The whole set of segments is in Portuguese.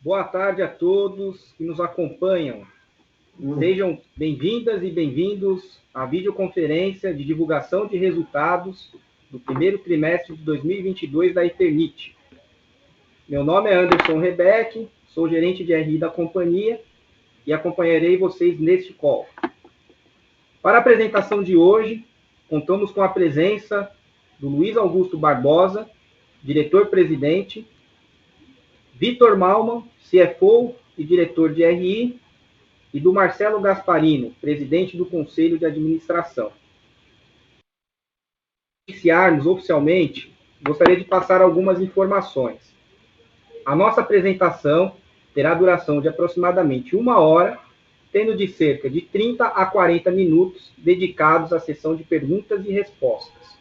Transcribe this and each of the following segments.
Boa tarde a todos que nos acompanham. Sejam bem-vindas e bem-vindos à videoconferência de divulgação de resultados do primeiro trimestre de 2022 da Eternit. Meu nome é Anderson Rebeck, sou gerente de RI da companhia e acompanharei vocês neste call. Para a apresentação de hoje, contamos com a presença do Luiz Augusto Barbosa, diretor-presidente, Vitor Malman, CFO e diretor de RI, e do Marcelo Gasparino, presidente do Conselho de Administração. Para iniciarmos oficialmente, gostaria de passar algumas informações. A nossa apresentação terá duração de aproximadamente 1 hora, tendo de cerca de 30 a 40 minutos dedicados à sessão de perguntas e respostas.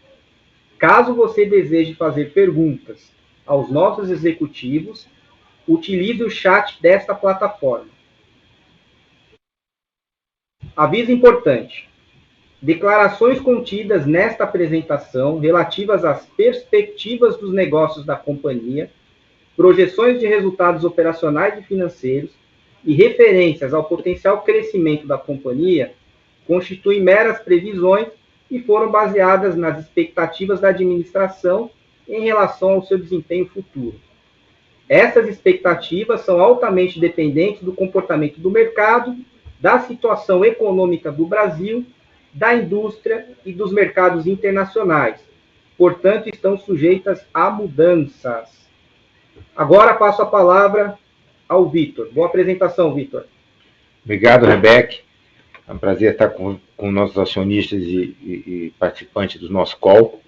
Caso você deseje fazer perguntas aos nossos executivos, utilize o chat desta plataforma. Aviso importante. Declarações contidas nesta apresentação relativas às perspectivas dos negócios da companhia, projeções de resultados operacionais e financeiros e referências ao potencial crescimento da companhia constituem meras previsões e foram baseadas nas expectativas da administração em relação ao seu desempenho futuro. Essas expectativas são altamente dependentes do comportamento do mercado, da situação econômica do Brasil, da indústria e dos mercados internacionais. Portanto, estão sujeitas a mudanças. Agora passo a palavra ao Vitor. Boa apresentação, Vitor. Obrigado, Rebeck. É um prazer estar com nossos acionistas e participantes do nosso call.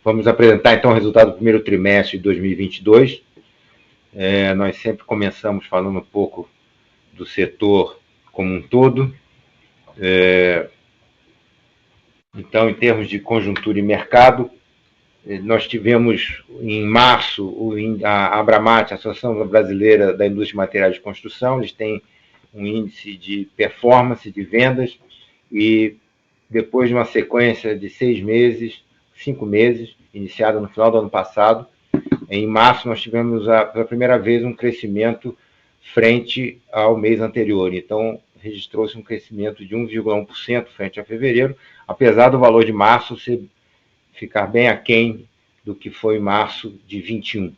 Vamos apresentar, então, o resultado do primeiro trimestre de 2022. Nós sempre começamos falando um pouco do setor como um todo. Então, em termos de conjuntura e mercado, nós tivemos, em março, a Abramat, a Associação Brasileira da Indústria de Materiais de Construção, eles têm um índice de performance de vendas e, depois de uma sequência de 5 meses, iniciada no final do ano passado, em março nós tivemos pela primeira vez um crescimento frente ao mês anterior. Então, registrou-se um crescimento de 1,1% frente a fevereiro, apesar do valor de março ficar bem aquém do que foi março de 21.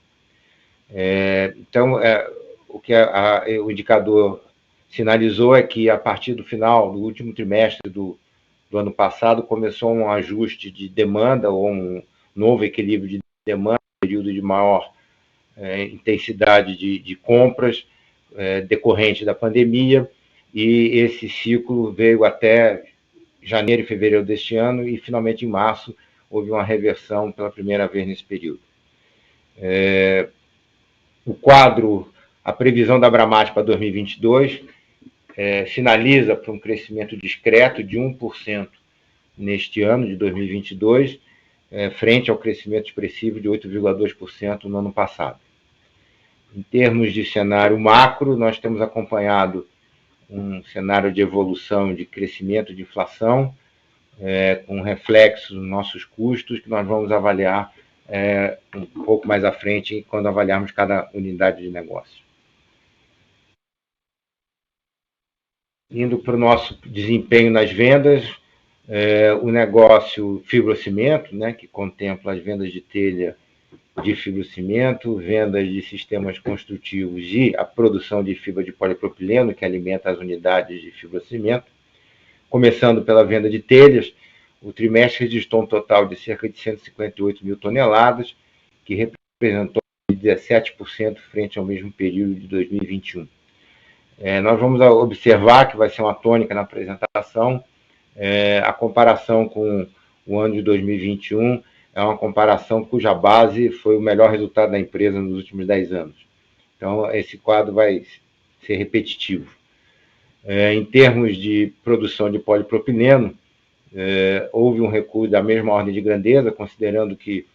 Então, o que o indicador sinalizou é que, a partir do final do último trimestre do ano passado, começou um ajuste de demanda, ou um novo equilíbrio de demanda, um período de maior intensidade de compras decorrente da pandemia, e esse ciclo veio até janeiro e fevereiro deste ano, e finalmente em março houve uma reversão pela primeira vez nesse período. O quadro, a previsão da Abramat para 2022, sinaliza para um crescimento discreto de 1% neste ano de 2022, frente ao crescimento expressivo de 8,2% no ano passado. Em termos de cenário macro, nós temos acompanhado um cenário de evolução, de crescimento, de inflação, com reflexos nos nossos custos, que nós vamos avaliar um pouco mais à frente, quando avaliarmos cada unidade de negócio. Indo para o nosso desempenho nas vendas, o negócio fibrocimento, que contempla as vendas de telha de fibrocimento, vendas de sistemas construtivos e a produção de fibra de polipropileno, que alimenta as unidades de fibrocimento. Começando pela venda de telhas, o trimestre registrou um total de cerca de 158 mil toneladas, que representou 17% frente ao mesmo período de 2021. Nós vamos observar que vai ser uma tônica na apresentação. A comparação com o ano de 2021 é uma comparação cuja base foi o melhor resultado da empresa nos últimos 10 anos. Então, esse quadro vai ser repetitivo. Em termos de produção de polipropileno, houve um recuo da mesma ordem de grandeza, considerando que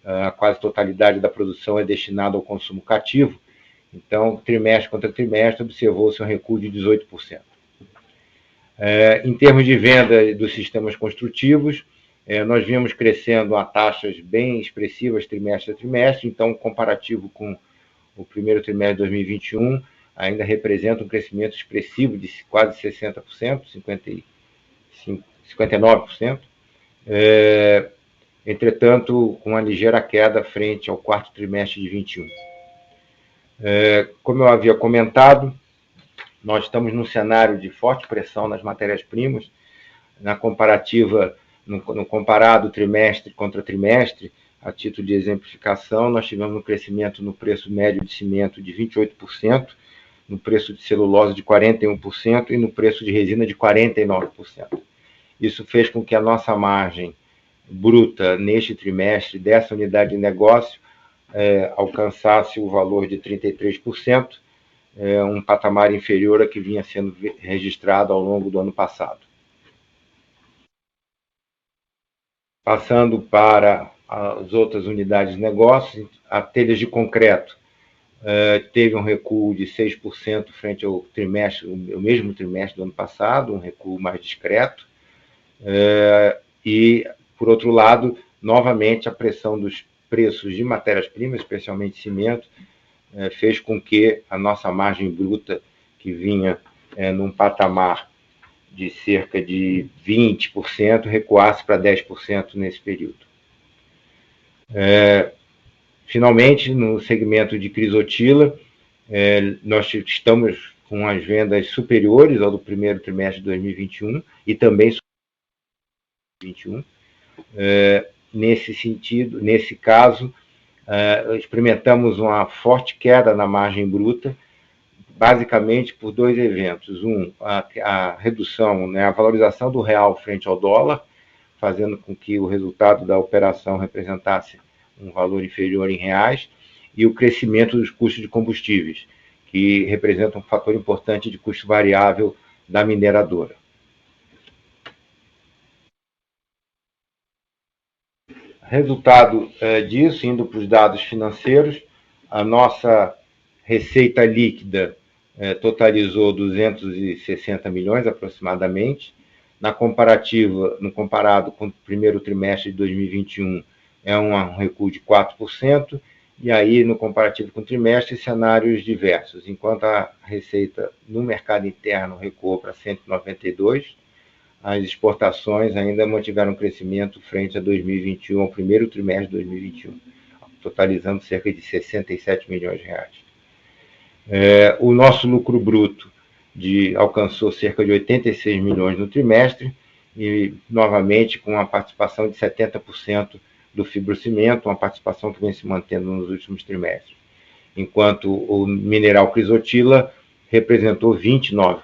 a quase totalidade da produção é destinada ao consumo cativo. Então, trimestre contra trimestre, observou-se um recuo de 18%. Em termos de venda dos sistemas construtivos, nós vimos crescendo a taxas bem expressivas trimestre a trimestre. Então, comparativo com o primeiro trimestre de 2021 ainda representa um crescimento expressivo de quase 60%, 59%, entretanto, com uma ligeira queda frente ao quarto trimestre de 21. Como eu havia comentado, nós estamos num cenário de forte pressão nas matérias-primas. Na comparativa, no comparado trimestre contra trimestre, a título de exemplificação, nós tivemos um crescimento no preço médio de cimento de 28%, no preço de celulose de 41% e no preço de resina de 49%. Isso fez com que a nossa margem bruta neste trimestre dessa unidade de negócio alcançasse o valor de 33%, um patamar inferior a que vinha sendo registrado ao longo do ano passado. Passando para as outras unidades de negócio, a telhas de concreto teve um recuo de 6% frente ao trimestre, o mesmo trimestre do ano passado, um recuo mais discreto. E, por outro lado, novamente, a pressão dos preços de matérias-primas, especialmente cimento, fez com que a nossa margem bruta, que vinha num patamar de cerca de 20%, recuasse para 10% nesse período. Finalmente, no segmento de crisotila, nós estamos com as vendas superiores ao do primeiro trimestre de 2021 e também 2021. Nesse sentido, nesse caso, experimentamos uma forte queda na margem bruta, basicamente por dois eventos. A redução, a valorização do real frente ao dólar, fazendo com que o resultado da operação representasse um valor inferior em reais, e o crescimento dos custos de combustíveis, que representa um fator importante de custo variável da mineradora. Resultado disso, indo para os dados financeiros, a nossa receita líquida totalizou 260 milhões aproximadamente. No comparado com o primeiro trimestre de 2021, um recuo de 4%, e aí no comparativo com o trimestre, cenários diversos. Enquanto a receita no mercado interno recuou para 192, as exportações ainda mantiveram um crescimento frente a 2021, ao primeiro trimestre de 2021, totalizando cerca de 67 milhões de reais. O nosso lucro bruto alcançou cerca de 86 milhões no trimestre, e novamente com uma participação de 70% do fibrocimento, uma participação que vem se mantendo nos últimos trimestres, enquanto o mineral crisotila representou 29%.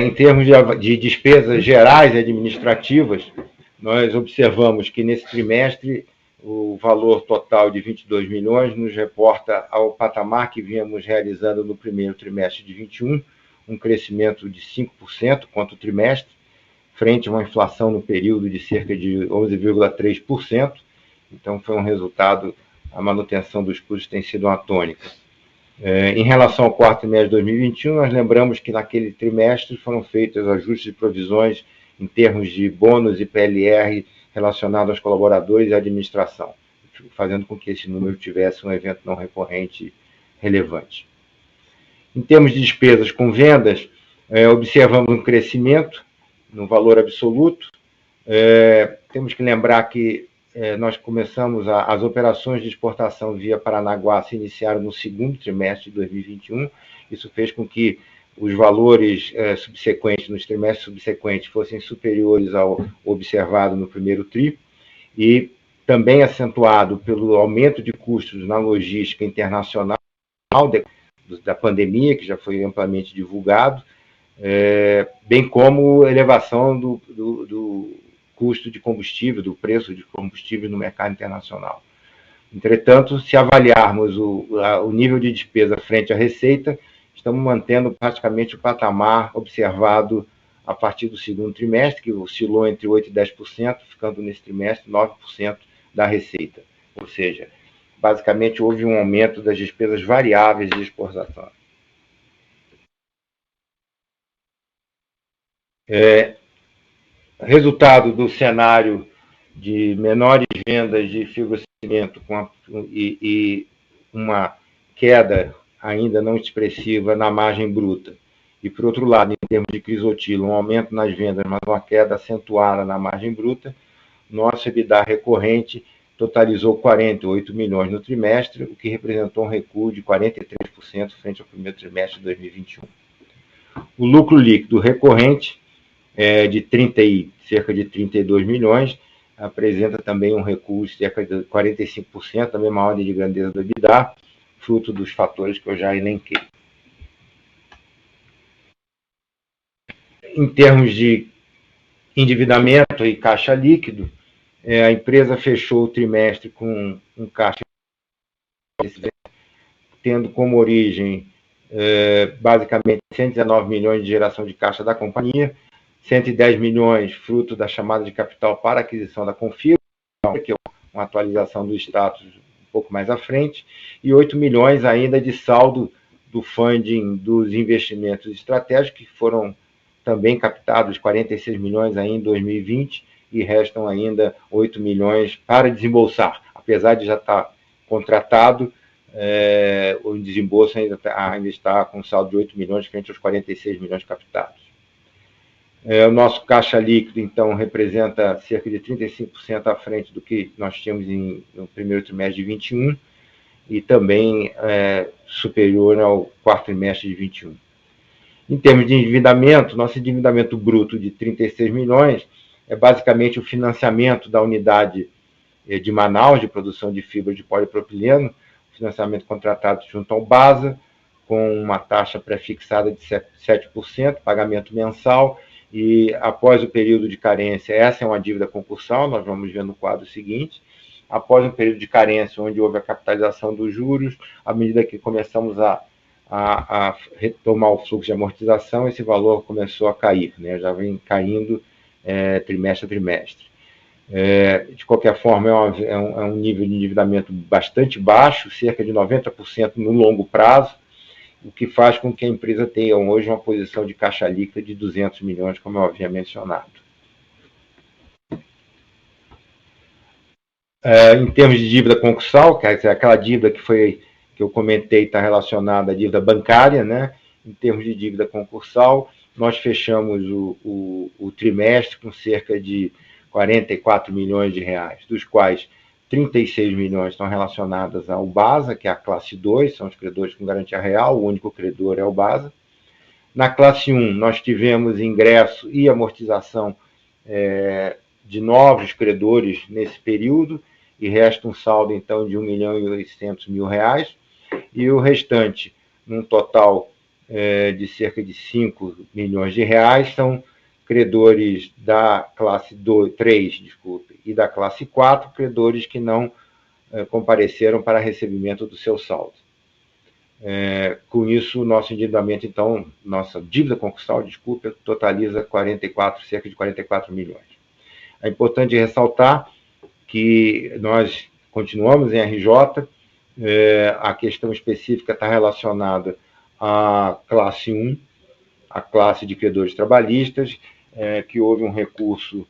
Em termos de despesas gerais e administrativas, nós observamos que nesse trimestre o valor total de 22 milhões nos reporta ao patamar que vínhamos realizando no primeiro trimestre de 21, um crescimento de 5% quanto ao trimestre, frente a uma inflação no período de cerca de 11,3%. Então, foi um resultado, a manutenção dos custos tem sido uma tônica. Em relação ao quarto trimestre de 2021, nós lembramos que naquele trimestre foram feitos ajustes de provisões em termos de bônus e PLR relacionados aos colaboradores e à administração, fazendo com que esse número tivesse um evento não recorrente relevante. Em termos de despesas com vendas, observamos um crescimento no valor absoluto. Temos que lembrar que nós começamos as operações de exportação via Paranaguá se iniciaram no segundo trimestre de 2021. Isso fez com que os valores subsequentes, nos trimestres subsequentes, fossem superiores ao observado no primeiro tri, e também acentuado pelo aumento de custos na logística internacional da pandemia, que já foi amplamente divulgado, bem como elevação do custo de combustível, do preço de combustível no mercado internacional. Entretanto, se avaliarmos o nível de despesa frente à receita, estamos mantendo praticamente o patamar observado a partir do segundo trimestre, que oscilou entre 8% e 10%, ficando nesse trimestre 9% da receita. Ou seja, basicamente houve um aumento das despesas variáveis de exportação. Resultado do cenário de menores vendas de fibrocimento e uma queda ainda não expressiva na margem bruta. E, por outro lado, em termos de crisotilo, um aumento nas vendas, mas uma queda acentuada na margem bruta, nosso EBITDA recorrente totalizou 48 milhões no trimestre, o que representou um recuo de 43% frente ao primeiro trimestre de 2021. O lucro líquido recorrente, de cerca de 32 milhões, apresenta também um recuo de cerca de 45%, a mesma ordem de grandeza do EBITDA, fruto dos fatores que eu já elenquei. Em termos de endividamento e caixa líquido, a empresa fechou o trimestre com um caixa tendo como origem basicamente 119 milhões de geração de caixa da companhia, 110 milhões fruto da chamada de capital para aquisição da Confibra, que é uma atualização do status um pouco mais à frente, e 8 milhões ainda de saldo do funding dos investimentos estratégicos, que foram também captados 46 milhões ainda em 2020, e restam ainda 8 milhões para desembolsar. Apesar de já estar contratado, o desembolso ainda está com saldo de 8 milhões frente aos 46 milhões captados. O nosso caixa líquido, então, representa cerca de 35% à frente do que nós tínhamos no primeiro trimestre de 21 e também superior ao quarto trimestre de 21. Em termos de endividamento, nosso endividamento bruto de 36 milhões é basicamente o financiamento da unidade de Manaus de produção de fibra de polipropileno, financiamento contratado junto ao BASA, com uma taxa pré-fixada de 7%, pagamento mensal, e após o período de carência, essa é uma dívida concursal, nós vamos ver no quadro seguinte. Após um período de carência, onde houve a capitalização dos juros, à medida que começamos a retomar o fluxo de amortização, esse valor começou a cair, né? Já vem caindo trimestre a trimestre. De qualquer forma, é um nível de endividamento bastante baixo, cerca de 90% no longo prazo, o que faz com que a empresa tenha hoje uma posição de caixa líquida de 200 milhões, como eu havia mencionado. Em termos de dívida concursal, quer dizer, aquela dívida que eu comentei está relacionada à dívida bancária, né? Em termos de dívida concursal, nós fechamos o trimestre com cerca de 44 milhões de reais, dos quais 36 milhões estão relacionadas ao BASA, que é a classe 2, são os credores com garantia real, o único credor é o BASA. Na classe 1, nós tivemos ingresso e amortização de novos credores nesse período, e resta um saldo, então, de 1.800.000 reais, e o restante, num total de cerca de 5 milhões de reais, são credores da classe 3, e da classe 4, credores que não compareceram para recebimento do seu saldo. Com isso, nosso endividamento, então, nossa dívida concursal, totaliza cerca de 44 milhões. É importante ressaltar que nós continuamos em RJ, a questão específica está relacionada à classe 1, a classe de credores trabalhistas, que houve um recurso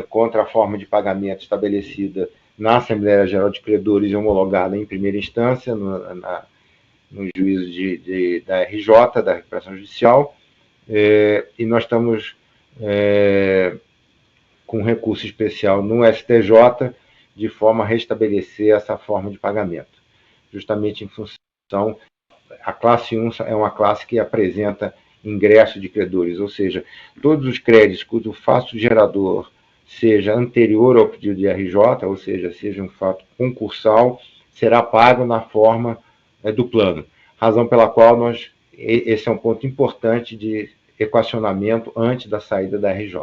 contra a forma de pagamento estabelecida na Assembleia Geral de Credores e homologada em primeira instância, no juízo da RJ, da Recuperação Judicial, e nós estamos com um recurso especial no STJ, de forma a restabelecer essa forma de pagamento, justamente em função, a classe 1 é uma classe que apresenta ingresso de credores, ou seja, todos os créditos cujo fato gerador seja anterior ao pedido de RJ, ou seja um fato concursal, será pago na forma do plano, razão pela qual esse é um ponto importante de equacionamento antes da saída da RJ.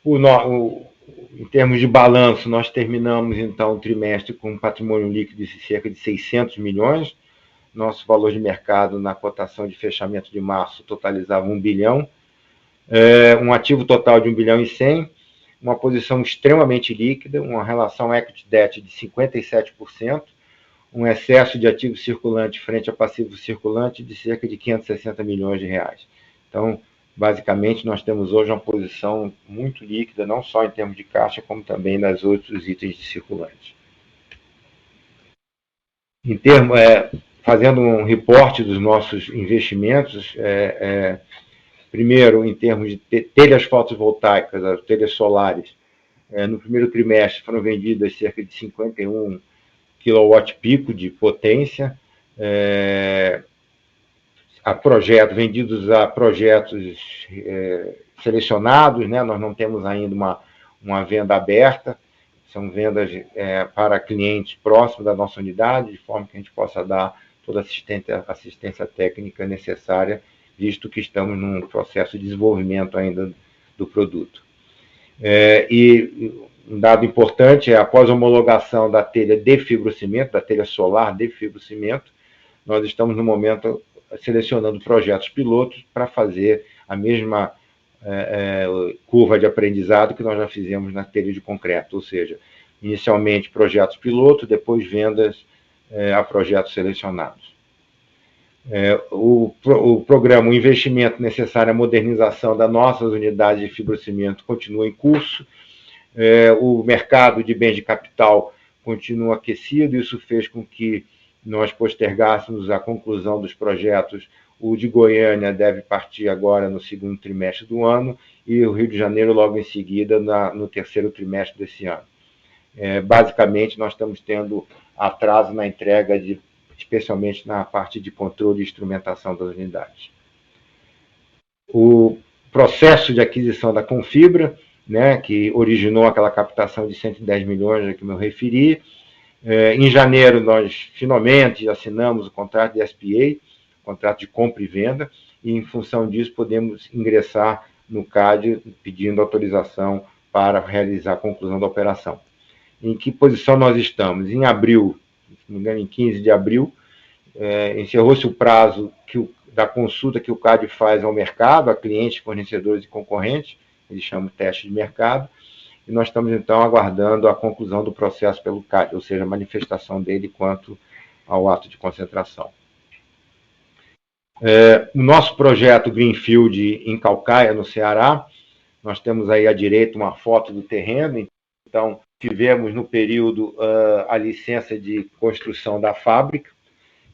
Em termos de balanço, nós terminamos, então, o trimestre com um patrimônio líquido de cerca de 600 milhões. Nosso valor de mercado na cotação de fechamento de março totalizava 1 bilhão. Um ativo total de 1 bilhão e 100, uma posição extremamente líquida, uma relação equity-debt de 57%, um excesso de ativo circulante frente a passivo circulante de cerca de 560 milhões de reais. Então, basicamente, nós temos hoje uma posição muito líquida, não só em termos de caixa, como também nas outros itens de circulante. Em termos, fazendo um reporte dos nossos investimentos, primeiro, em termos de telhas fotovoltaicas, as telhas solares, no primeiro trimestre foram vendidas cerca de 51 kW-pico de potência, vendidos a projetos selecionados, né? Nós não temos ainda uma venda aberta, são vendas para clientes próximos da nossa unidade, de forma que a gente possa dar toda a assistência técnica necessária, visto que estamos num processo de desenvolvimento ainda do produto. E um dado importante é, após a homologação da telha de fibrocimento, da telha solar de fibrocimento, nós estamos no momento selecionando projetos pilotos para fazer a mesma curva de aprendizado que nós já fizemos na telha de concreto, ou seja, inicialmente projetos pilotos, depois vendas a projetos selecionados. O programa, o investimento necessário à modernização das nossas unidades de fibrocimento continua em curso, o mercado de bens de capital continua aquecido, isso fez com que nós postergássemos a conclusão dos projetos. O de Goiânia deve partir agora no segundo trimestre do ano e o Rio de Janeiro logo em seguida no terceiro trimestre desse ano. Basicamente, nós estamos tendo atraso na entrega, especialmente na parte de controle e instrumentação das unidades. O processo de aquisição da Confibra, né, que originou aquela captação de 110 milhões a que eu referi. Em janeiro, nós finalmente assinamos o contrato de SPA, contrato de compra e venda, e em função disso podemos ingressar no CAD pedindo autorização para realizar a conclusão da operação. Em que posição nós estamos? Em abril, se não me engano, em 15 de abril, encerrou-se o prazo da consulta que o CAD faz ao mercado, a clientes, fornecedores e concorrentes, eles chamam de teste de mercado, e nós estamos, então, aguardando a conclusão do processo pelo CAD, ou seja, a manifestação dele quanto ao ato de concentração. O nosso projeto Greenfield em Caucaia, no Ceará, nós temos aí à direita uma foto do terreno. Então, tivemos no período a licença de construção da fábrica,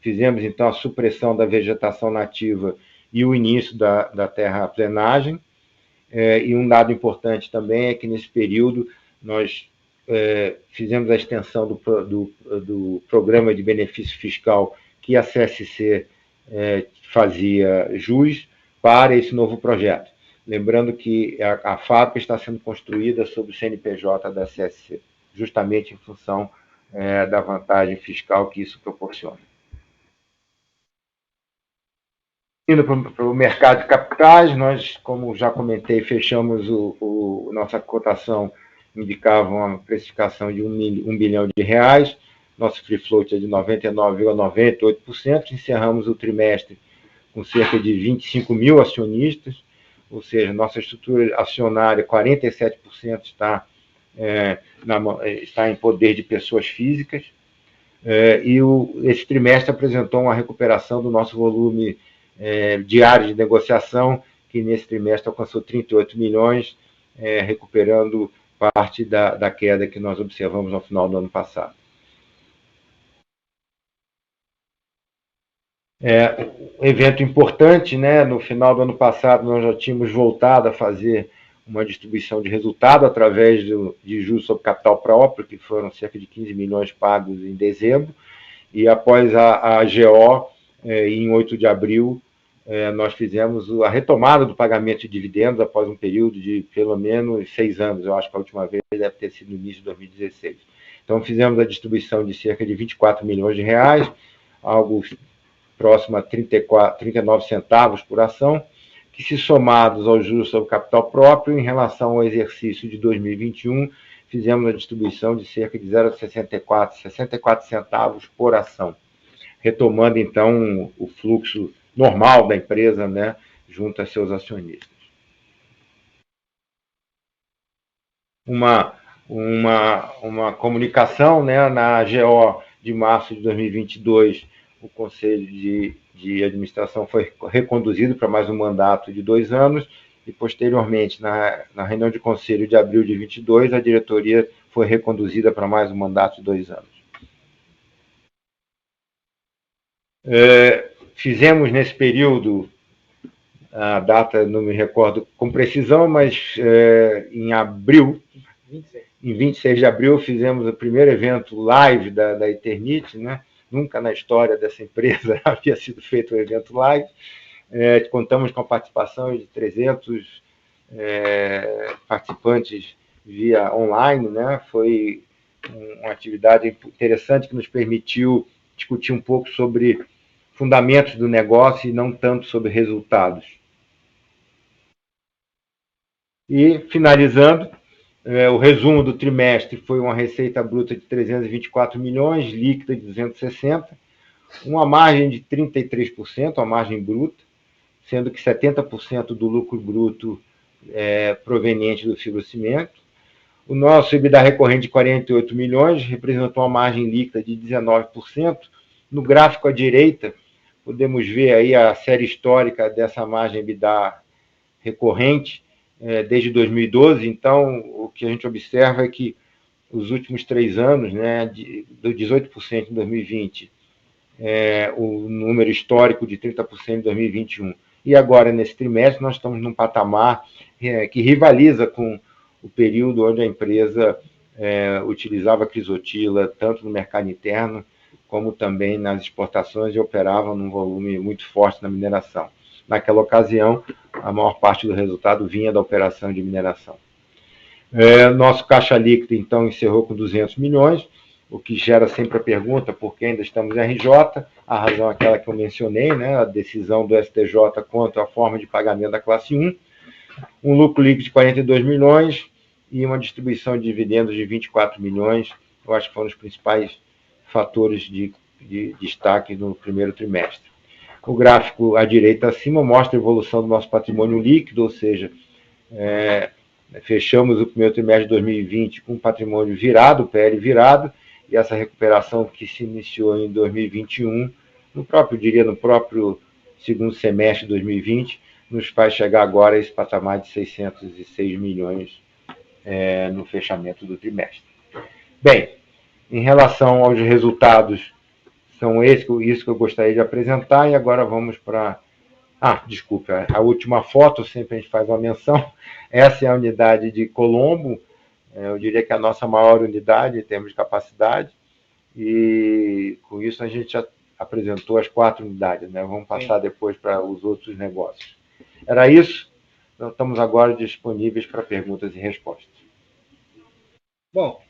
fizemos, então, a supressão da vegetação nativa e o início da terraplenagem. E um dado importante também é que, nesse período, nós fizemos a extensão do programa de benefício fiscal que a CSC fazia jus para esse novo projeto. Lembrando que a fábrica está sendo construída sob o CNPJ da CSC, justamente em função da vantagem fiscal que isso proporciona. Indo para o mercado de capitais, nós, como já comentei, fechamos nossa cotação, indicava uma precificação de R$1 bilhão. Nosso free float é de 99,98%. Encerramos o trimestre com cerca de 25 mil acionistas, ou seja, nossa estrutura acionária, 47% está em poder de pessoas físicas. Esse trimestre apresentou uma recuperação do nosso volume diário de negociação, que nesse trimestre alcançou 38 milhões, recuperando parte da queda que nós observamos no final do ano passado. Evento importante, né? No final do ano passado, nós já tínhamos voltado a fazer uma distribuição de resultado através de juros sobre capital próprio, que foram cerca de 15 milhões pagos em dezembro, e após a GO, em 8 de abril, nós fizemos a retomada do pagamento de dividendos após um período de pelo menos 6 anos, eu acho que a última vez deve ter sido no início de 2016. Então, fizemos a distribuição de cerca de 24 milhões de reais, algo próximo a 39 centavos por ação, que, se somados aos juros sobre capital próprio, em relação ao exercício de 2021, fizemos a distribuição de cerca de 0,64 centavos por ação, retomando, então, o fluxo normal da empresa, né, junto a seus acionistas. Uma comunicação, né, na GO de março de 2022, o Conselho de Administração foi reconduzido para mais um mandato de 2 anos e, posteriormente, na reunião de conselho de abril de 22, a diretoria foi reconduzida para mais um mandato de 2 anos. Fizemos nesse período, a data não me recordo com precisão, mas em abril, em 26 de abril, fizemos o primeiro evento live da Eternit, né? Nunca na história dessa empresa havia sido feito um evento live. Contamos com a participação de 300 participantes via online, né? Foi uma atividade interessante que nos permitiu discutir um pouco sobre fundamentos do negócio e não tanto sobre resultados. E, finalizando, o resumo do trimestre foi uma receita bruta de 324 milhões, líquida de 260, uma margem de 33%, a margem bruta, sendo que 70% do lucro bruto é proveniente do fibrocimento. O nosso EBITDA recorrente de 48 milhões representou uma margem líquida de 19%. No gráfico à direita, podemos ver aí a série histórica dessa margem EBITDA recorrente, desde 2012. Então, o que a gente observa é que os últimos 3 anos, né, do 18% em 2020, o número histórico de 30% em 2021, e agora, nesse trimestre, nós estamos num patamar que rivaliza com o período onde a empresa utilizava crisotila, tanto no mercado interno, como também nas exportações, e operava num volume muito forte na mineração. Naquela ocasião, a maior parte do resultado vinha da operação de mineração. Nosso caixa líquido, então, encerrou com 200 milhões, o que gera sempre a pergunta por que ainda estamos em RJ. A razão é aquela que eu mencionei, né, a decisão do STJ quanto à forma de pagamento da classe 1, um lucro líquido de 42 milhões e uma distribuição de dividendos de 24 milhões, eu acho que foram os principais fatores de destaque no primeiro trimestre. O gráfico à direita acima mostra a evolução do nosso patrimônio líquido, ou seja, fechamos o primeiro trimestre de 2020 com um patrimônio virado, PL virado, e essa recuperação que se iniciou em 2021, no próprio segundo semestre de 2020, nos faz chegar agora a esse patamar de 606 milhões no fechamento do trimestre. Bem, em relação aos resultados, são isso que eu gostaria de apresentar, e agora vamos para... desculpa, a última foto, sempre a gente faz uma menção, essa é a unidade de Colombo, eu diria que é a nossa maior unidade em termos de capacidade, e com isso a gente já apresentou as 4 unidades, né? Vamos passar depois para os outros negócios. Era isso, então estamos agora disponíveis para perguntas e respostas. Bom,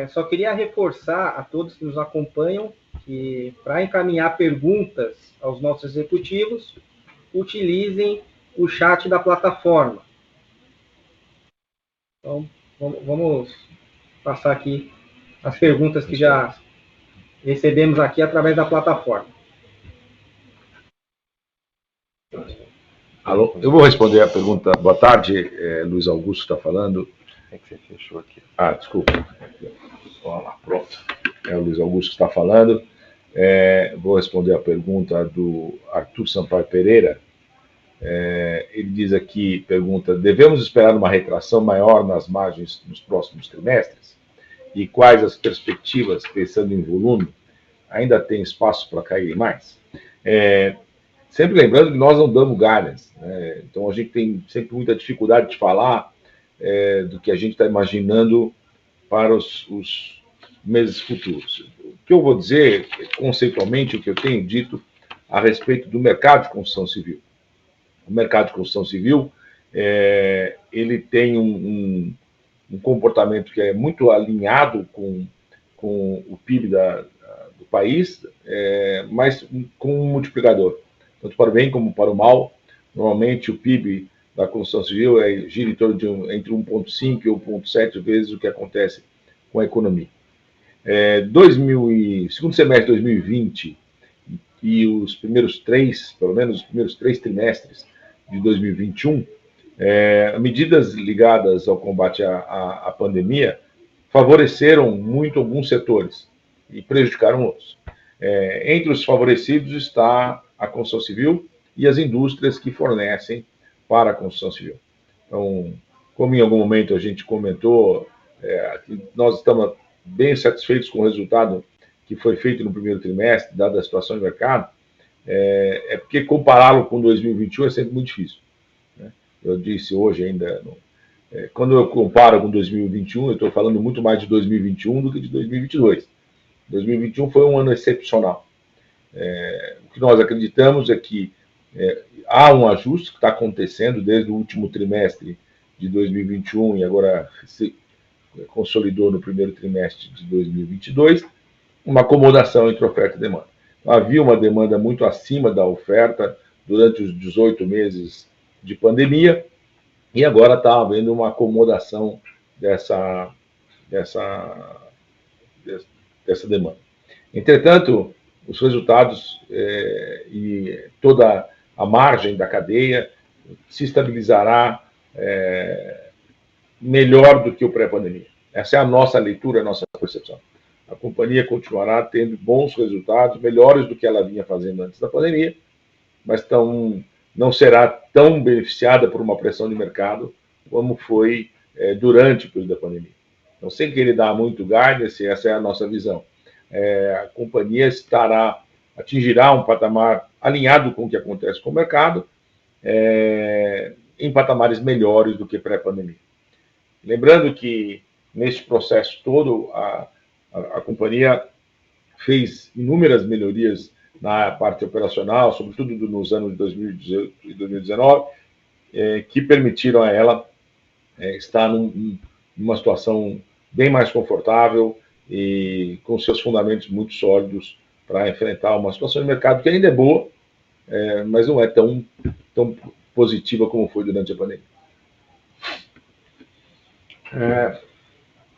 só queria reforçar a todos que nos acompanham que, para encaminhar perguntas aos nossos executivos, utilizem o chat da plataforma. Então, vamos passar aqui as perguntas que já recebemos aqui através da plataforma. Alô, eu vou responder a pergunta. Boa tarde, Luiz Augusto está falando. É que você fechou aqui. Desculpa. Vamos lá, pronto. É o Luiz Augusto que está falando. Vou responder a pergunta do Arthur Sampaio Pereira. Ele diz aqui, pergunta, devemos esperar uma retração maior nas margens nos próximos trimestres? E quais as perspectivas, pensando em volume? Ainda tem espaço para cair mais? Sempre lembrando que nós não damos guidance, né? Então a gente tem sempre muita dificuldade de falar do que a gente está imaginando para os meses futuros. O que eu vou dizer, conceitualmente, o que eu tenho dito a respeito do mercado de construção civil. O mercado de construção civil, ele tem um comportamento que é muito alinhado com o PIB do país, mas com um multiplicador, tanto para o bem como para o mal. Normalmente o PIB da construção civil gira em torno de entre 1,5 e 1,7 vezes o que acontece com a economia. Segundo semestre de 2020 e os primeiros 3, pelo menos os primeiros 3 trimestres de 2021, medidas ligadas ao combate à pandemia favoreceram muito alguns setores e prejudicaram outros. Entre os favorecidos está a construção civil e as indústrias que fornecem para a construção civil. Então, como em algum momento a gente comentou, nós estamos bem satisfeitos com o resultado que foi feito no primeiro trimestre, dada a situação do mercado, porque compará-lo com 2021 é sempre muito difícil, né? Eu disse hoje ainda, quando eu comparo com 2021, eu estou falando muito mais de 2021 do que de 2022. 2021 foi um ano excepcional. O que nós acreditamos é que há um ajuste que está acontecendo desde o último trimestre de 2021 e agora se consolidou no primeiro trimestre de 2022, uma acomodação entre oferta e demanda. Havia uma demanda muito acima da oferta durante os 18 meses de pandemia e agora está havendo uma acomodação dessa demanda. Entretanto, os resultados e toda a margem da cadeia se estabilizará melhor do que o pré-pandemia. Essa é a nossa leitura, a nossa percepção. A companhia continuará tendo bons resultados, melhores do que ela vinha fazendo antes da pandemia, mas não será tão beneficiada por uma pressão de mercado como foi durante o período da pandemia. Então, sem querer dar muito guidance, essa é a nossa visão. A companhia atingirá um patamar alinhado com o que acontece com o mercado, em patamares melhores do que pré-pandemia. Lembrando que, neste processo todo, a companhia fez inúmeras melhorias na parte operacional, sobretudo nos anos de 2018 e 2019, que permitiram a ela estar numa situação bem mais confortável e com seus fundamentos muito sólidos para enfrentar uma situação de mercado que ainda é boa, mas não é tão positiva como foi durante a pandemia.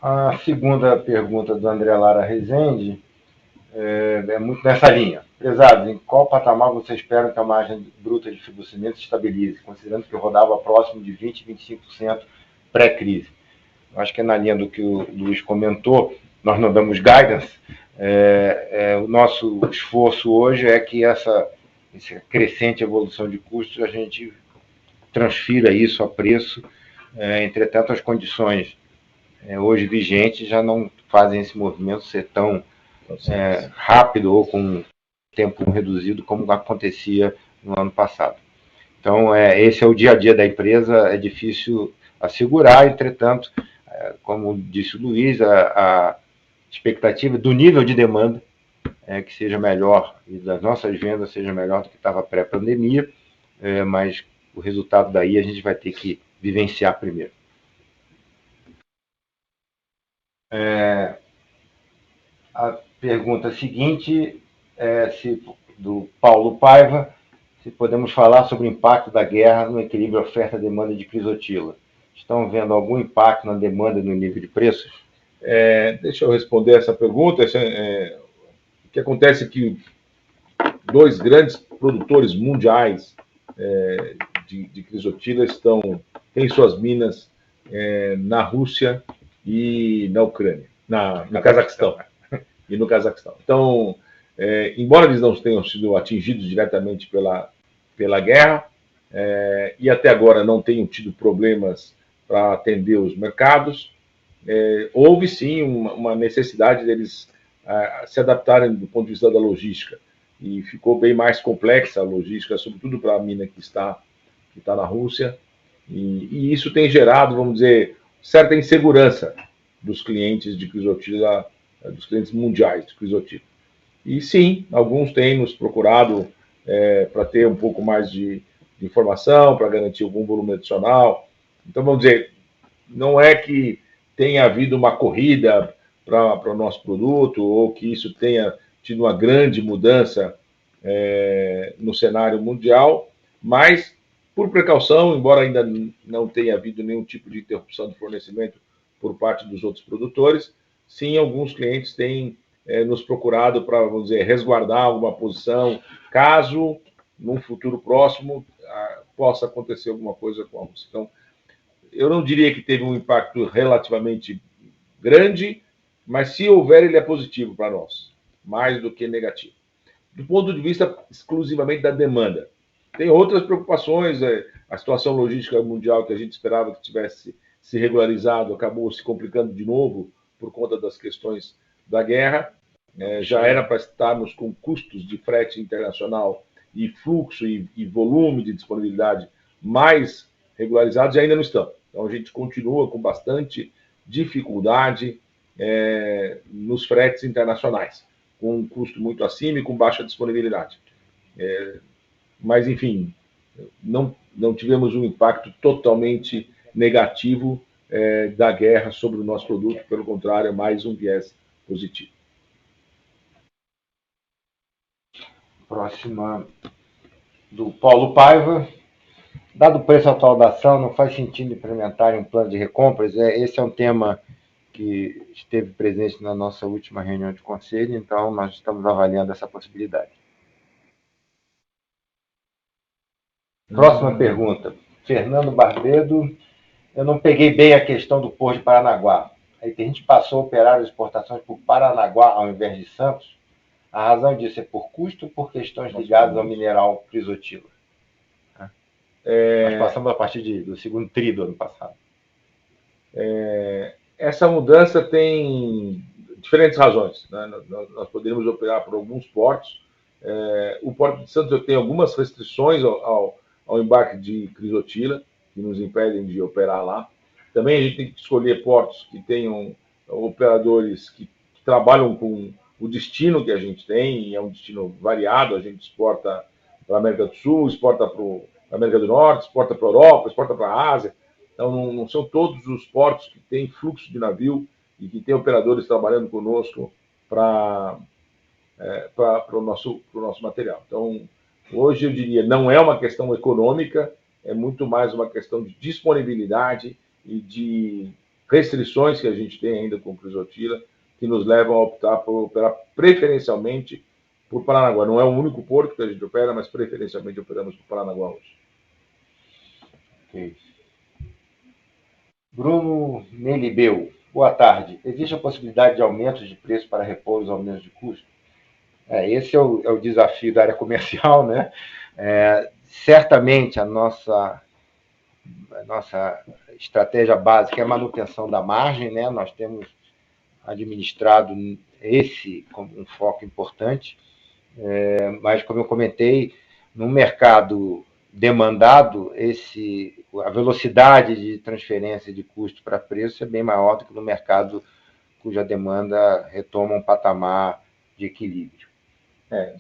A segunda pergunta do André Lara Rezende é muito nessa linha. Prezados, em qual patamar você espera que a margem bruta de fibrocimento se estabilize, considerando que rodava próximo de 20% e 25% pré-crise? Acho que é na linha do que o Luiz comentou, nós não damos guidance. O nosso esforço hoje é que essa crescente evolução de custos, a gente transfira isso a preço. Entretanto, as condições hoje vigentes já não fazem esse movimento ser tão rápido ou com tempo reduzido como acontecia no ano passado. Então, esse é o dia a dia da empresa, é difícil assegurar, entretanto, como disse o Luiz, a expectativa do nível de demanda que seja melhor e das nossas vendas seja melhor do que estava pré-pandemia, mas o resultado daí a gente vai ter que vivenciar primeiro. A pergunta seguinte é do Paulo Paiva, se podemos falar sobre o impacto da guerra no equilíbrio oferta-demanda de Crisotila. Estão vendo algum impacto na demanda e no nível de preços? Deixa eu responder essa pergunta. O que acontece é que dois grandes produtores mundiais de Crisotila têm suas minas na Rússia e na Ucrânia, no Cazaquistão. E no Cazaquistão. Então, embora eles não tenham sido atingidos diretamente pela guerra, e até agora não tenham tido problemas para atender os mercados, houve sim uma necessidade deles se adaptarem do ponto de vista da logística, e ficou bem mais complexa a logística, sobretudo para a mina que está na Rússia, e isso tem gerado, vamos dizer, certa insegurança dos clientes de Crisotila, dos clientes mundiais de Crisotila. E sim, alguns têm nos procurado para ter um pouco mais de informação, para garantir algum volume adicional. Então, vamos dizer, não é que tenha havido uma corrida para o nosso produto ou que isso tenha tido uma grande mudança no cenário mundial, mas, por precaução, embora ainda não tenha havido nenhum tipo de interrupção de fornecimento por parte dos outros produtores, sim, alguns clientes têm nos procurado para, vamos dizer, resguardar alguma posição, caso, num futuro próximo, possa acontecer alguma coisa com a Rússia. Então, eu não diria que teve um impacto relativamente grande, mas se houver, ele é positivo para nós, mais do que negativo. do ponto de vista exclusivamente da demanda. Tem outras preocupações, a situação logística mundial que a gente esperava que tivesse se regularizado acabou se complicando de novo por conta das questões da guerra. Já era para estarmos com custos de frete internacional e fluxo e volume de disponibilidade mais regularizados e ainda não estão. Então a gente continua com bastante dificuldade nos fretes internacionais, com um custo muito acima e com baixa disponibilidade. Mas, enfim, não tivemos um impacto totalmente negativo da guerra sobre o nosso produto, pelo contrário, é mais um viés positivo. Próxima, do Paulo Paiva. Dado o preço atual da ação, não faz sentido implementar um plano de recompras? Esse é um tema que esteve presente na nossa última reunião de conselho, então nós estamos avaliando essa possibilidade. Próxima pergunta. Fernando Barbedo. Eu não peguei bem a questão do Porto de Paranaguá. Aí a gente passou a operar as exportações por Paranaguá ao invés de Santos. A razão disso é por custo ou por questões ligadas ao mineral crisotila? Nós passamos a partir do segundo tri do ano passado. Essa mudança tem diferentes razões, né? Nós poderíamos operar por alguns portos. O Porto de Santos tem algumas restrições ao embarque de crisotila, que nos impedem de operar lá. Também a gente tem que escolher portos que tenham operadores que trabalham com o destino que a gente tem, e é um destino variado. A gente exporta para a América do Sul, exporta para a América do Norte, exporta para a Europa, exporta para a Ásia. Então, não são todos os portos que têm fluxo de navio e que têm operadores trabalhando conosco para o nosso material. Então, hoje eu diria, não é uma questão econômica, é muito mais uma questão de disponibilidade e de restrições que a gente tem ainda com crisotila, que nos levam a optar por operar preferencialmente por Paranaguá. Não é o único porto que a gente opera, mas preferencialmente operamos por Paranaguá hoje. Okay. Bruno Melibeu. Boa tarde. Existe a possibilidade de aumento de preço para repor os aumentos de custo? Esse é o desafio da área comercial, né? Certamente a nossa estratégia básica é a manutenção da margem, né? Nós temos administrado esse como um foco importante, mas, como eu comentei, no mercado demandado, a velocidade de transferência de custo para preço é bem maior do que no mercado cuja demanda retoma um patamar de equilíbrio.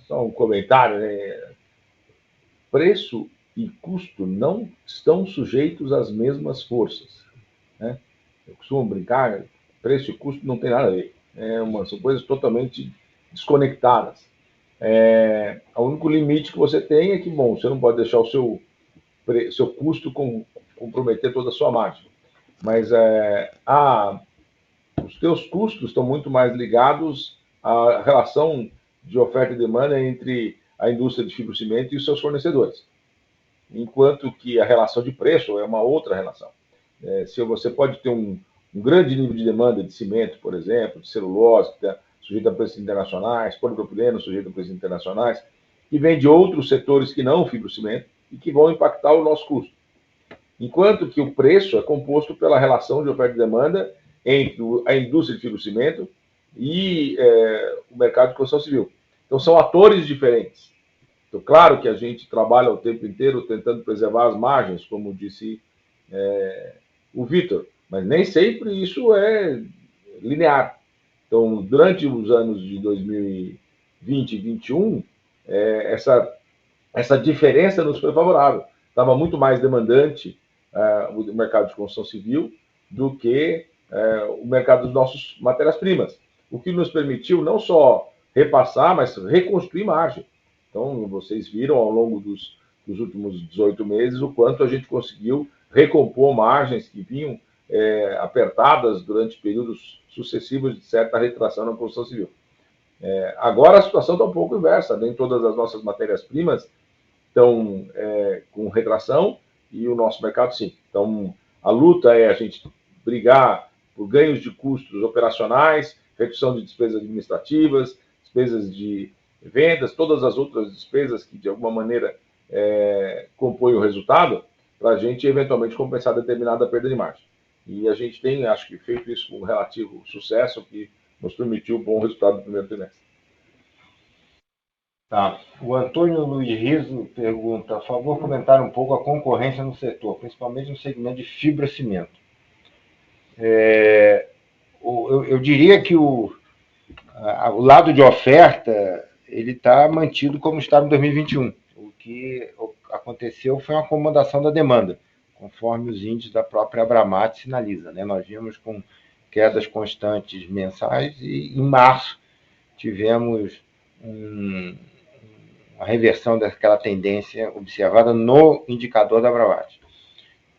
Só um comentário, né? Preço e custo não estão sujeitos às mesmas forças, né? Eu costumo brincar, preço e custo não tem nada a ver. São coisas totalmente desconectadas. O único limite que você tem é que, você não pode deixar o seu custo comprometer toda a sua margem. Mas os teus custos estão muito mais ligados à relação de oferta e demanda entre a indústria de fibrocimento e os seus fornecedores. Enquanto que a relação de preço é uma outra relação. Se você pode ter um grande nível de demanda de cimento, por exemplo, de celulose, que está sujeito a preços internacionais, polipropileno sujeito a preços internacionais, que vem de outros setores que não o fibrocimento e que vão impactar o nosso custo. Enquanto que o preço é composto pela relação de oferta e demanda entre a indústria de fibrocimento e o mercado de construção civil. Então, são atores diferentes. Então, claro que a gente trabalha o tempo inteiro tentando preservar as margens, como disse o Vitor, mas nem sempre isso é linear. Então, durante os anos de 2020 e 2021, essa diferença nos foi favorável. Estava muito mais demandante o mercado de construção civil do que o mercado das nossas matérias-primas, o que nos permitiu não só repassar, mas reconstruir margem. Então, vocês viram ao longo dos últimos 18 meses o quanto a gente conseguiu recompor margens que vinham apertadas durante períodos sucessivos de certa retração na construção civil. Agora a situação está um pouco inversa, nem todas as nossas matérias-primas estão com retração e o nosso mercado sim. Então, a luta é a gente brigar por ganhos de custos operacionais, redução de despesas administrativas, despesas de vendas, todas as outras despesas que de alguma maneira compõem o resultado, para a gente eventualmente compensar determinada perda de margem. E a gente tem, acho que, feito isso com relativo sucesso, que nos permitiu um bom resultado no primeiro trimestre. Tá. O Antônio Luiz Riso pergunta: a favor, comentar um pouco a concorrência no setor, principalmente no segmento de fibrocimento. Eu diria que o lado de oferta ele está mantido como estava em 2021. O que aconteceu foi uma acomodação da demanda, conforme os índices da própria Abramat sinaliza, né? Nós vimos com quedas constantes mensais e em março tivemos uma reversão daquela tendência observada no indicador da Abramat.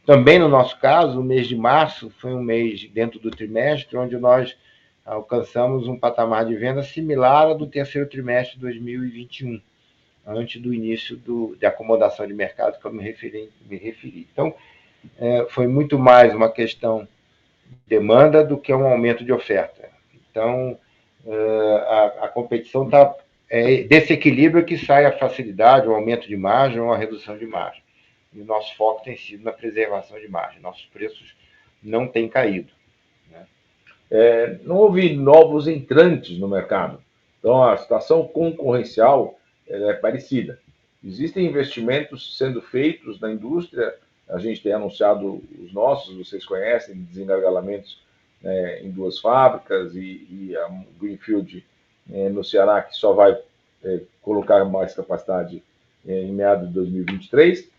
Também no nosso caso, o mês de março foi um mês dentro do trimestre onde nós alcançamos um patamar de venda similar ao do terceiro trimestre de 2021, antes do início de acomodação de mercado que eu me referi. Então, foi muito mais uma questão de demanda do que um aumento de oferta. Então, a competição está desse equilíbrio que sai a facilidade, o aumento de margem ou a redução de margem. E o nosso foco tem sido na preservação de margem. Nossos preços não têm caído. Não houve novos entrantes no mercado. Então, a situação concorrencial é parecida. Existem investimentos sendo feitos na indústria. A gente tem anunciado os nossos, vocês conhecem, desengargalamentos em 2 fábricas e a Greenfield no Ceará, que só vai colocar mais capacidade em meados de 2023.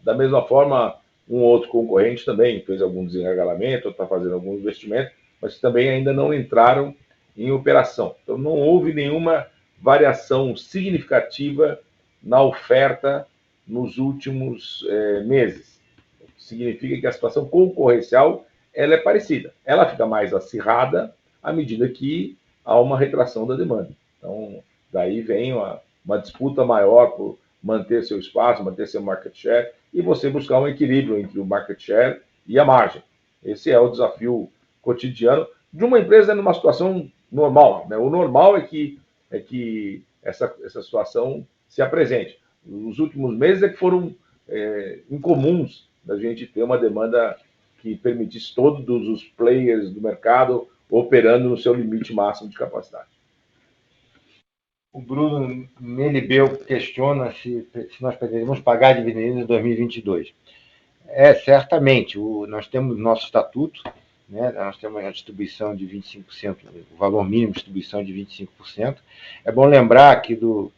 Da mesma forma, um outro concorrente também fez algum desengargalamento, está fazendo algum investimento, mas também ainda não entraram em operação. Então, não houve nenhuma variação significativa na oferta nos últimos meses. O que significa que a situação concorrencial ela é parecida. Ela fica mais acirrada à medida que há uma retração da demanda. Então, daí vem uma disputa maior por manter seu espaço, manter seu market share e você buscar um equilíbrio entre o market share e a margem. Esse é o desafio cotidiano de uma empresa numa situação normal, né? O normal é que essa situação se apresente. Os últimos meses é que foram incomuns da gente ter uma demanda que permitisse todos os players do mercado operando no seu limite máximo de capacidade. O Bruno Melibeu questiona se nós poderíamos pagar dividendos em 2022. Certamente. Nós temos nosso estatuto, né? Nós temos a distribuição de 25%, o valor mínimo de distribuição de 25%. É bom lembrar que do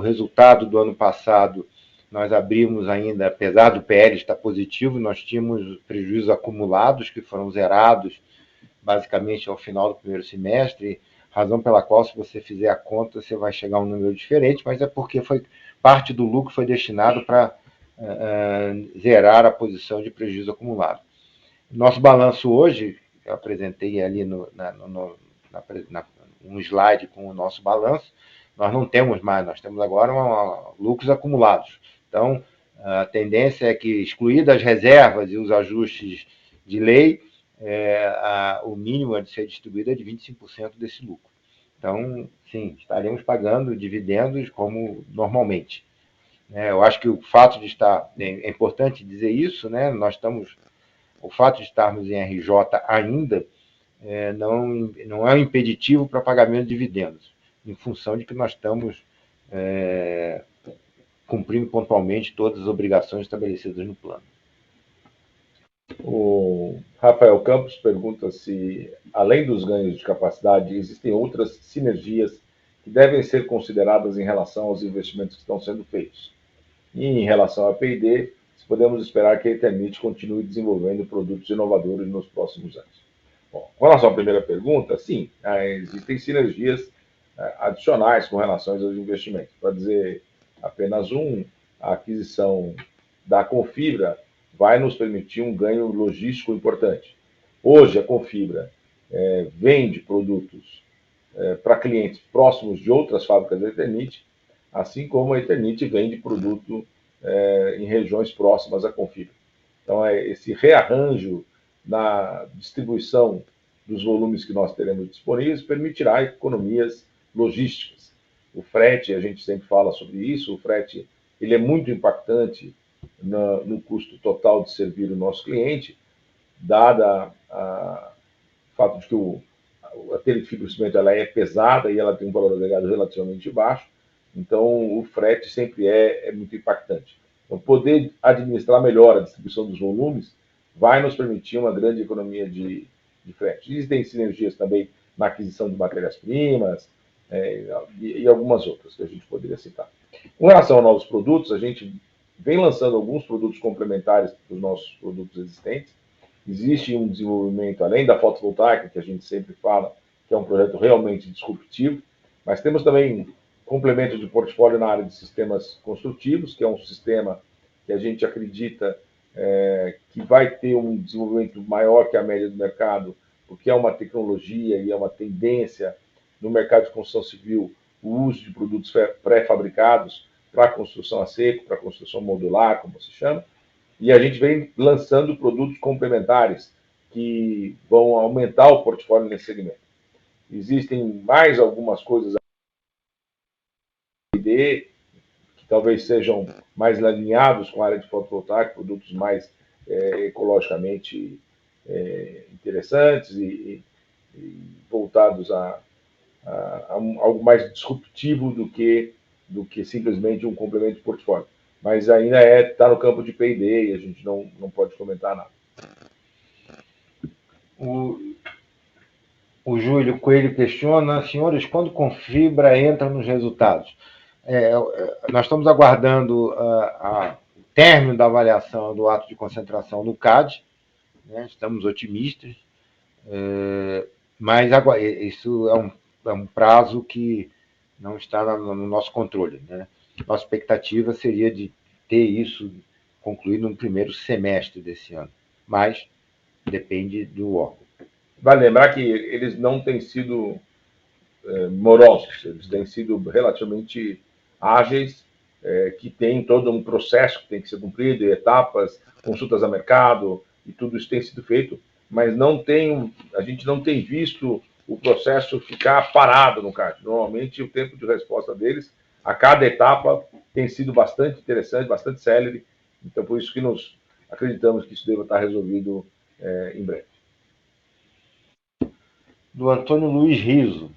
resultado do ano passado, nós abrimos ainda, apesar do PL estar positivo, nós tínhamos prejuízos acumulados que foram zerados basicamente ao final do primeiro semestre, razão pela qual, se você fizer a conta, você vai chegar a um número diferente, mas é porque parte do lucro foi destinado para zerar a posição de prejuízo acumulado. Nosso balanço hoje, eu apresentei ali um slide com o nosso balanço, nós não temos mais, nós temos agora lucros acumulados. Então, a tendência é que, excluídas as reservas e os ajustes de lei, o mínimo a de ser distribuído é de 25% desse lucro. Então, sim, estaremos pagando dividendos como normalmente. Eu acho que o fato de estar... É importante dizer isso, né? O fato de estarmos em RJ ainda não é um impeditivo para pagamento de dividendos, em função de que nós estamos cumprindo pontualmente todas as obrigações estabelecidas no plano. O Rafael Campos pergunta se, além dos ganhos de capacidade, existem outras sinergias que devem ser consideradas em relação aos investimentos que estão sendo feitos. E em relação à P&D, podemos esperar que a Eternit continue desenvolvendo produtos inovadores nos próximos anos. Bom, com relação à primeira pergunta, sim, existem sinergias adicionais com relação aos investimentos. Para dizer apenas a aquisição da Confibra vai nos permitir um ganho logístico importante. Hoje, a Confibra vende produtos para clientes próximos de outras fábricas da Eternit, assim como a Eternit vende produto em regiões próximas à Confibra. Então, esse rearranjo na distribuição dos volumes que nós teremos disponíveis permitirá economias logísticas. O frete, a gente sempre fala sobre isso, o frete ele é muito impactante no custo total de servir o nosso cliente, dada o fato de que a telha de fibrocimento ela é pesada e ela tem um valor agregado relativamente baixo, então o frete sempre é muito impactante. Então, poder administrar melhor a distribuição dos volumes vai nos permitir uma grande economia de frete. Existem sinergias também na aquisição de matérias-primas e algumas outras que a gente poderia citar. Com relação a novos produtos, a gente vem lançando alguns produtos complementares para os nossos produtos existentes. Existe um desenvolvimento, além da fotovoltaica, que a gente sempre fala, que é um projeto realmente disruptivo, mas temos também complemento de portfólio na área de sistemas construtivos, que é um sistema que a gente acredita que vai ter um desenvolvimento maior que a média do mercado, porque é uma tecnologia e é uma tendência no mercado de construção civil o uso de produtos pré-fabricados para construção a seco, para construção modular, como se chama, e a gente vem lançando produtos complementares que vão aumentar o portfólio nesse segmento. Existem mais algumas coisas que talvez sejam mais alinhados com a área de fotovoltaica, produtos mais ecologicamente interessantes e voltados a algo mais disruptivo do que simplesmente um complemento de portfólio. Mas ainda está no campo de P&D e a gente não pode comentar nada. O Júlio Coelho questiona, senhores, quando Confibra entra nos resultados? Nós estamos aguardando o término da avaliação do ato de concentração no CAD, né? Estamos otimistas, mas isso é um prazo que não está no nosso controle, né? Nossa expectativa seria de ter isso concluído no primeiro semestre desse ano, mas depende do órgão. Vale lembrar que eles não têm sido morosos, eles têm sido relativamente ágeis, que tem todo um processo que tem que ser cumprido, etapas, consultas a mercado, e tudo isso tem sido feito, mas a gente não tem visto o processo ficar parado no CAD. Normalmente, o tempo de resposta deles, a cada etapa, tem sido bastante interessante, bastante célere, então por isso que nós acreditamos que isso deva estar resolvido em breve. Do Antônio Luiz Riso.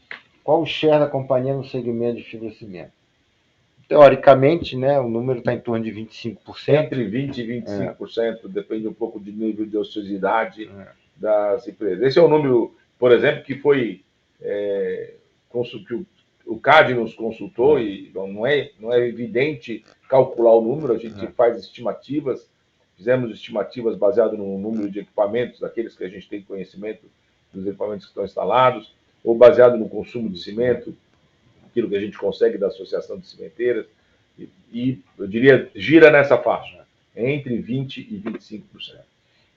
Qual o share da companhia no segmento de fibrocimento? Teoricamente, né, o número está em torno de 25%. Entre 20% e 25%, depende um pouco do nível de ociosidade das empresas. Esse é o número, por exemplo, que foi que o CAD nos consultou, e não é evidente calcular o número, a gente faz estimativas, fizemos estimativas baseadas no número de equipamentos, daqueles que a gente tem conhecimento dos equipamentos que estão instalados, ou baseado no consumo de cimento, aquilo que a gente consegue da Associação de Cimenteiras, e eu diria, gira nessa faixa, entre 20% e 25%.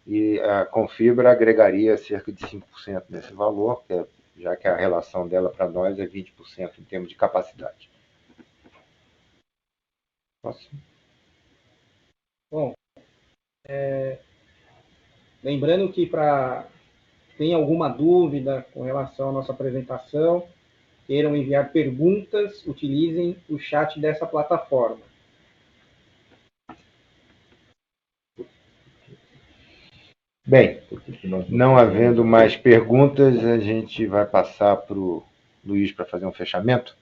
E a Confibra agregaria cerca de 5% nesse valor, já que a relação dela para nós é 20% em termos de capacidade. Próximo. Bom, lembrando que tem alguma dúvida com relação à nossa apresentação, queiram enviar perguntas, utilizem o chat dessa plataforma. Bem, não havendo mais perguntas, a gente vai passar para o Luiz para fazer um fechamento.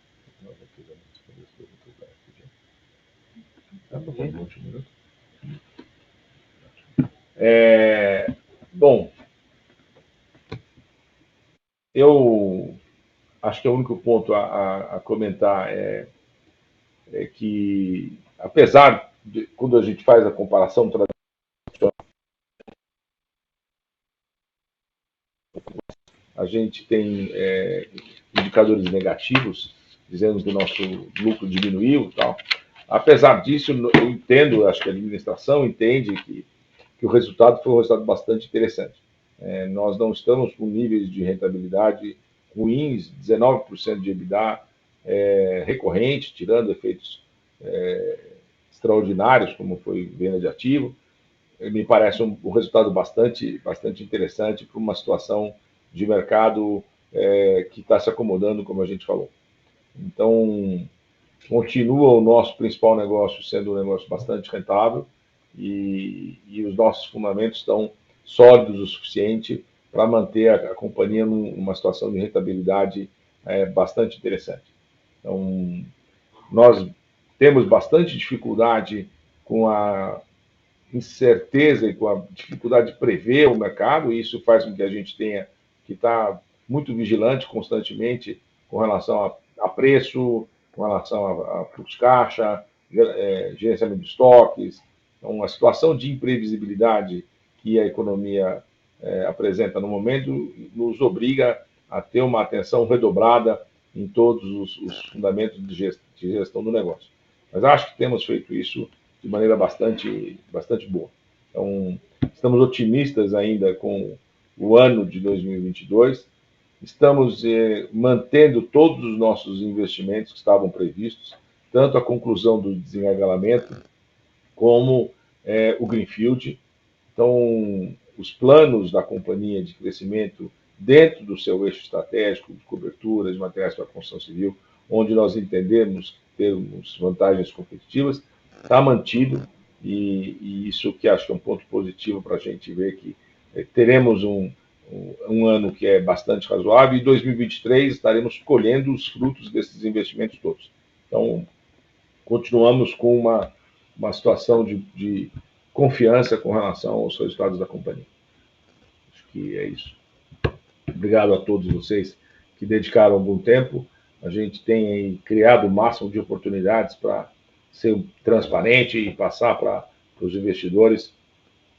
Bom, eu acho que o único ponto a comentar é que, apesar de, quando a gente faz a comparação tradicional, a gente tem indicadores negativos, dizendo que o nosso lucro diminuiu e tal. Apesar disso, eu entendo, acho que a administração entende que o resultado foi um resultado bastante interessante. Nós não estamos com níveis de rentabilidade ruins, 19% de EBITDA recorrente, tirando efeitos extraordinários, como foi venda de ativo. Me parece um resultado bastante interessante para uma situação de mercado que está se acomodando, como a gente falou. Então, continua o nosso principal negócio sendo um negócio bastante rentável e os nossos fundamentos estão sólidos o suficiente para manter a companhia numa situação de rentabilidade bastante interessante. Então, nós temos bastante dificuldade com a incerteza e com a dificuldade de prever o mercado, e isso faz com que a gente tenha que estar muito vigilante constantemente com relação a preço, com relação a fluxo de caixa, gerenciamento de estoques. Então, a situação de imprevisibilidade que a economia apresenta no momento nos obriga a ter uma atenção redobrada em todos os fundamentos de gestão do negócio. Mas acho que temos feito isso de maneira bastante boa. Então, estamos otimistas ainda com o ano de 2022. Estamos mantendo todos os nossos investimentos que estavam previstos, tanto a conclusão do desengagamento como o Greenfield. Então, os planos da companhia de crescimento dentro do seu eixo estratégico de cobertura de materiais para a construção civil, onde nós entendemos termos vantagens competitivas, está mantido, e isso que acho que é um ponto positivo para a gente ver que teremos um ano que é bastante razoável, e em 2023 estaremos colhendo os frutos desses investimentos todos. Então, continuamos com uma situação de confiança com relação aos resultados da companhia. Acho que é isso. Obrigado a todos vocês que dedicaram algum tempo. A gente tem aí criado o máximo de oportunidades para ser transparente e passar para os investidores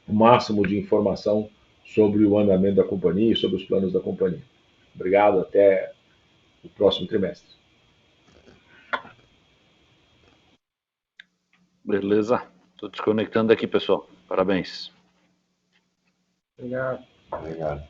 o máximo de informação sobre o andamento da companhia e sobre os planos da companhia. Obrigado, até o próximo trimestre. Beleza. Estou desconectando aqui, pessoal. Parabéns. Obrigado. Obrigado.